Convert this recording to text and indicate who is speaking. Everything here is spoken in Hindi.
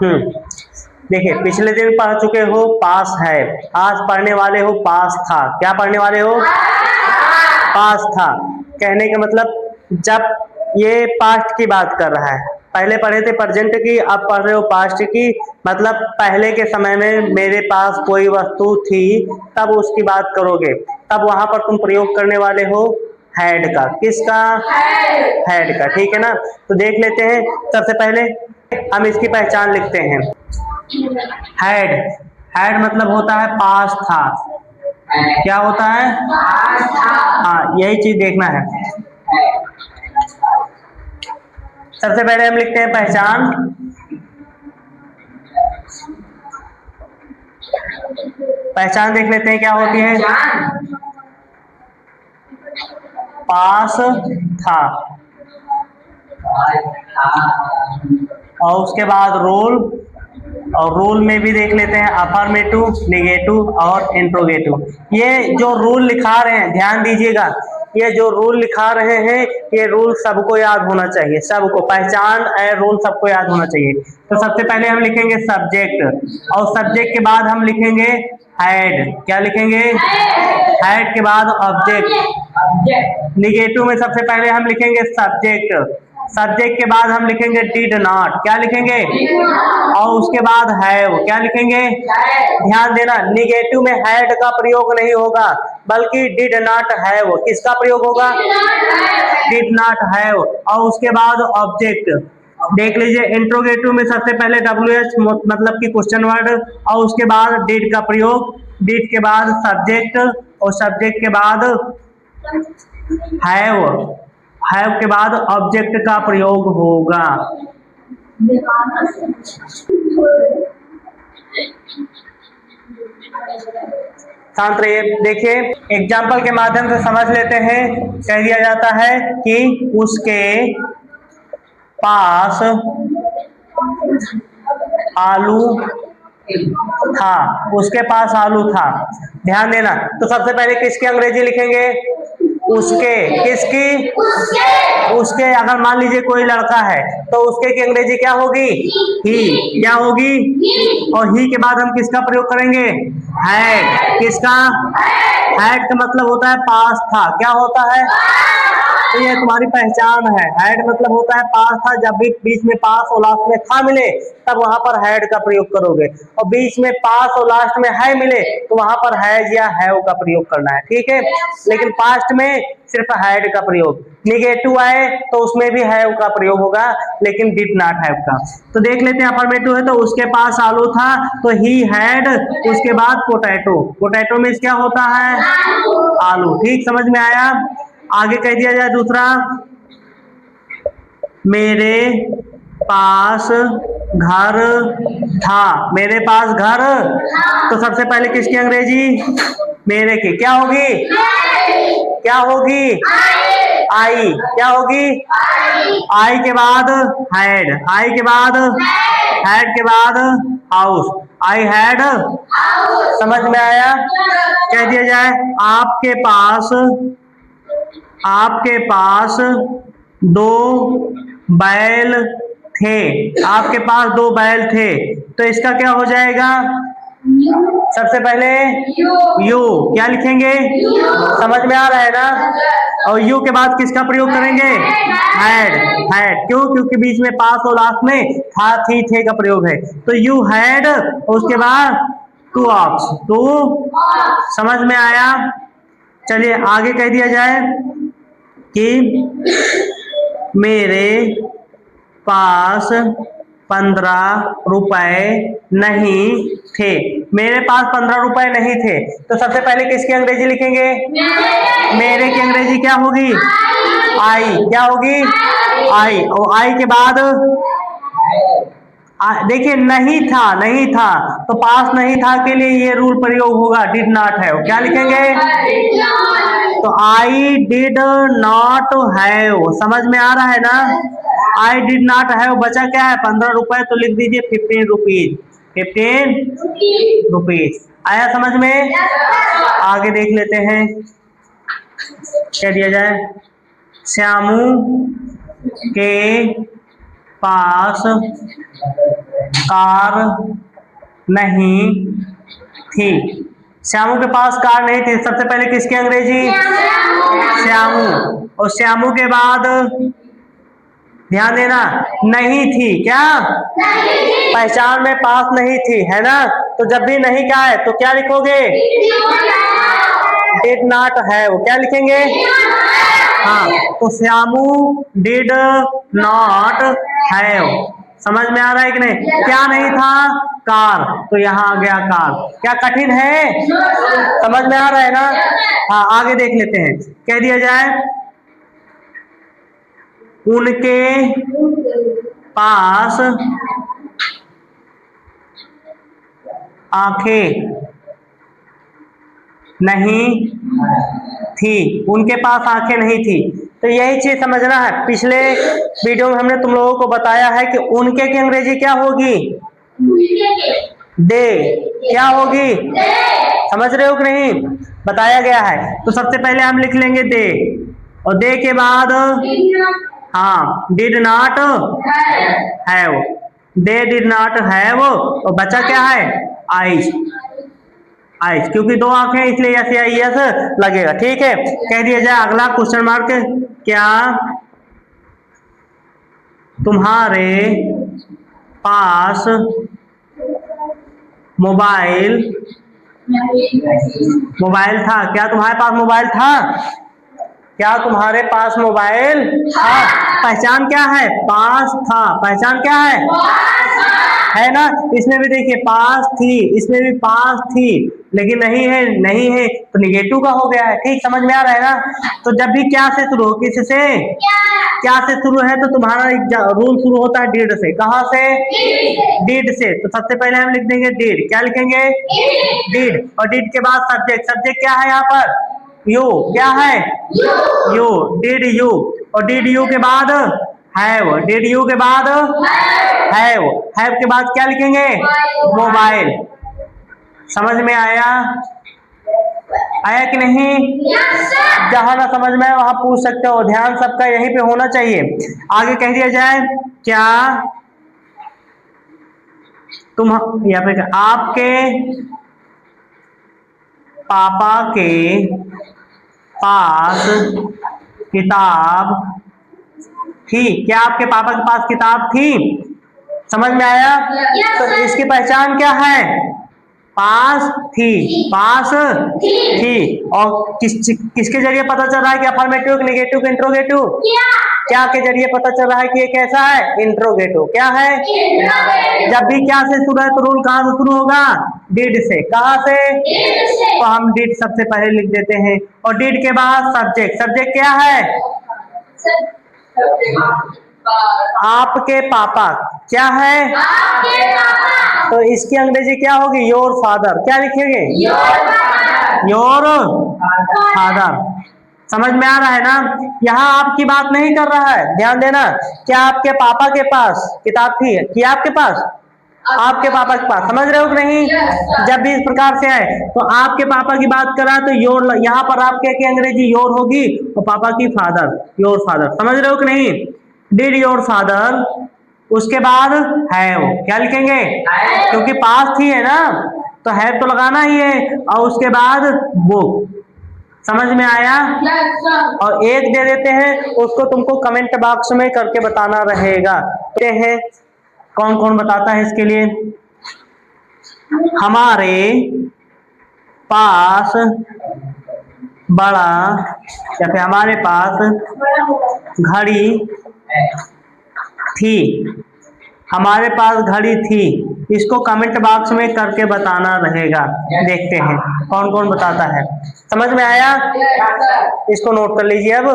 Speaker 1: देखिए पिछले दिन पढ़ चुके हो पास है, आज पढ़ने वाले हो पास था। क्या पढ़ने वाले हो? पास था। कहने का मतलब जब ये पास्ट की बात कर रहा है, पहले पढ़े थे प्रेजेंट की, अब पढ़ रहे हो पास्ट की। मतलब पहले के समय में मेरे पास कोई वस्तु थी, तब उसकी बात करोगे, तब वहां पर तुम प्रयोग करने वाले हो हैड का। किसका? हैड का। ठीक है ना। तो देख लेते हैं। सबसे पहले हम इसकी पहचान लिखते हैं। हैड, हैड मतलब होता है पास था। क्या होता है? हाँ, यही चीज देखना है। सबसे पहले हम लिखते हैं पहचान। पहचान देख लेते हैं क्या होती है। पास था, और उसके बाद रोल, और रोल में भी देख लेते हैं अफर्मेटिव, नेगेटिव और इंट्रोगेटिव। ये जो रूल लिखा रहे हैं ध्यान दीजिएगा, ये जो रूल लिखा रहे हैं ये रूल सबको याद होना चाहिए, सबको। पहचान और रूल सबको याद होना चाहिए। तो सबसे पहले हम लिखेंगे सब्जेक्ट, और सब्जेक्ट के बाद हम लिखेंगे हैड। क्या लिखेंगे? हैड के बाद ऑब्जेक्ट। निगेटिव में सबसे पहले हम लिखेंगे सब्जेक्ट, सब्जेक्ट के बाद हम लिखेंगे डिड नॉट। क्या लिखेंगे? और उसके बाद हैव। क्या लिखेंगे? ध्यान देना, निगेटिव में हैड का प्रयोग नहीं होगा, बल्कि डिड नॉट हैव। किसका प्रयोग होगा? Did not have. और उसके बाद ऑब्जेक्ट। देख लीजिए इंट्रोगेटिव में सबसे पहले WH मतलब कि क्वेश्चन वर्ड, और उसके बाद डिड का प्रयोग, डिड के बाद सब्जेक्ट, और सब्जेक्ट के बाद हैव, हैव के बाद ऑब्जेक्ट का प्रयोग होगा। शांत रहिए। देखिए एग्जाम्पल के माध्यम से समझ लेते हैं। कह दिया जाता है कि उसके पास आलू था, उसके पास आलू था। ध्यान देना। तो सबसे पहले किसकी अंग्रेजी लिखेंगे? उसके। किसकी? उसके। अगर मान लीजिए कोई लड़का है तो उसके की अंग्रेजी क्या होगी? ही। क्या होगी? और ही के बाद हम किसका प्रयोग करेंगे? हैड। किसका? हैड का मतलब होता है पास था। क्या होता है? तो ये तुम्हारी पहचान है। हैड मतलब होता है पास था। जब भी बीच में पास और लास्ट में था मिले तब वहां पर हैड का प्रयोग करोगे, और बीच में पास और लास्ट में है मिले तो वहां पर हैज या हैव का प्रयोग करना है। ठीक है। लेकिन पास्ट में सिर्फ हैड का प्रयोग। निगेटिव आए तो उसमें भी हैव का प्रयोग होगा, लेकिन डिड नॉट हैव का। तो देख लेते हैं। अफर्मेटिव है तो उसके पास आलू था, तो ही हैड, उसके बाद पोटैटो। पोटैटो में क्या होता है? आलू। ठीक, समझ में आया। आगे कह दिया जाए दूसरा, मेरे पास घर था। मेरे पास घर, तो सबसे पहले किसकी अंग्रेजी? मेरे की। क्या होगी? क्या होगी? आई। क्या होगी? आई के बाद हैड, आई के बाद हैड के बाद हाउस। I had. समझ में आया। कह दिया जाए आपके पास, आपके पास दो बैल थे। आपके पास दो बैल थे, तो इसका क्या हो जाएगा? सबसे पहले यू। क्या लिखेंगे? समझ में आ रहा है ना। और यू के बाद किसका प्रयोग करेंगे? हैड। हैड क्यों? क्योंकि बीच में पास और लास्ट में था, थी, थे का प्रयोग है। तो यू हैड, उसके बाद टू ऑक्स। टू। समझ में आया। चलिए आगे कह दिया जाए कि मेरे पास 15 रुपए नहीं थे। मेरे पास 15 रुपए नहीं थे, तो सबसे पहले किसकी अंग्रेजी लिखेंगे? मेरे की अंग्रेजी क्या होगी? आई। क्या होगी? आई। और आई के बाद देखिए नहीं था, नहीं था, तो पास नहीं था के लिए ये रूल प्रयोग होगा, डिड नॉट हैव। क्या लिखेंगे? तो आई डिड नॉट हैव। समझ में आ रहा है ना। आई डिड नॉट हैव बचा क्या है? 15 रुपए, तो लिख दीजिए 15 रुपीज। 15 रुपीज। आया समझ में। आगे देख लेते हैं। क्या दिया जाए? श्यामू के पास कार नहीं थी। श्यामू के पास कार नहीं थी। सबसे पहले किसकी अंग्रेजी? श्यामू। और श्यामू के बाद ध्यान देना, नहीं थी। क्या? पहचान में पास नहीं थी, है ना? तो जब भी नहीं क्या है तो क्या लिखोगे? Did not have. क्या लिखेंगे? हाँ, तो श्यामू डिड नॉट हैव। समझ में आ रहा है कि नहीं? क्या नहीं था? कार। तो यहाँ आ गया कार। क्या कठिन है? समझ में आ रहा है ना? हाँ, आगे देख लेते हैं। कह दिया जाए उनके पास आंखें नहीं थी। उनके पास आंखें नहीं थी। तो यही चीज समझना है। पिछले वीडियो में हमने तुम लोगों को बताया है कि उनके की अंग्रेजी क्या होगी? दे। क्या होगी? समझ रहे हो कि नहीं? बताया गया है। तो सबसे पहले हम लिख लेंगे दे, और दे के बाद हाँ, did not have. They did not have. और बचा क्या है? आइज। आइज, क्योंकि दो आंखें इसलिए यस या यस लगेगा। ठीक है, कह दिया जाए अगला क्वेश्चन मार्क। क्या तुम्हारे पास मोबाइल था? क्या तुम्हारे पास मोबाइल था? क्या तुम्हारे पास मोबाइल था? पहचान क्या है? पास था। पहचान क्या है ना? इसमें भी देखिए पास थी, इसमें भी पास थी, लेकिन नहीं है, नहीं है तो निगेटिव का हो गया है। ठीक, समझ में आ रहा है ना? तो जब भी क्या से शुरू हो, किससे? क्या से शुरू है तो तुम्हारा रूल शुरू होता है डिड से। कहां से? डिड से। तो सबसे पहले हम लिख देंगे डिड। क्या लिखेंगे? डिड। और डिड के बाद सब्जेक्ट। सब्जेक्ट क्या है यहाँ पर? यू। क्या है? यू। Did you. और डिड यू के बाद हैव। डिड यू के बाद हैव। हैव के बाद क्या लिखेंगे? मोबाइल। समझ में आया? आया कि नहीं? जहां ना समझ में आए वहां पूछ सकते हो। ध्यान सबका यहीं पे होना चाहिए। आगे कह दिया जाए क्या तुम या फिर आपके पापा के पास किताब थी? क्या आपके पापा के पास किताब थी? समझ में आया? तो इसकी पहचान क्या है? पास थी। पास थी। और किसके जरिए पता चल रहा है कि अफर्मेटिव, नेगेटिव, इंट्रोगेटिव? क्या के जरिए पता चल रहा है कि ये कैसा है? इंट्रोगेटिव। क्या है? जब भी क्या से शुरू है तो रूल कहां से शुरू होगा? डिड से। कहां से? तो हम डिड सबसे पहले लिख देते हैं। और डिड के बाद सब्जेक्ट। सब्जेक्ट क्या है? आपके पापा। क्या है? आपके पापा। तो इसकी अंग्रेजी क्या होगी? Your father. क्या लिखेंगे? Your father. समझ में आ रहा है ना? यहाँ आपकी बात नहीं कर रहा है, ध्यान देना। क्या आपके पापा के पास किताब थी? क्या आपके पास? आपके पापा के पास। समझ रहे हो कि नहीं? जब भी इस प्रकार से आए तो आपके पापा की बात करा तो योर, यहाँ पर आपके की अंग्रेजी योर होगी और पापा की फादर। Your father. समझ रहे हो कि नहीं? Did your father. उसके बाद हैव। क्या लिखेंगे? क्योंकि पास थी है ना, तो हैव तो लगाना ही है। और उसके बाद बुक। समझ में आया? और एक दे देते हैं, उसको तुमको कमेंट बॉक्स में करके बताना रहेगा। है कौन कौन बताता है इसके लिए? हमारे पास बड़ा, या फिर हमारे पास घड़ी थी। हमारे पास घड़ी थी। इसको कमेंट बॉक्स में करके बताना रहेगा। देखते हैं कौन कौन बताता है। समझ में आया? इसको नोट कर लीजिए अब।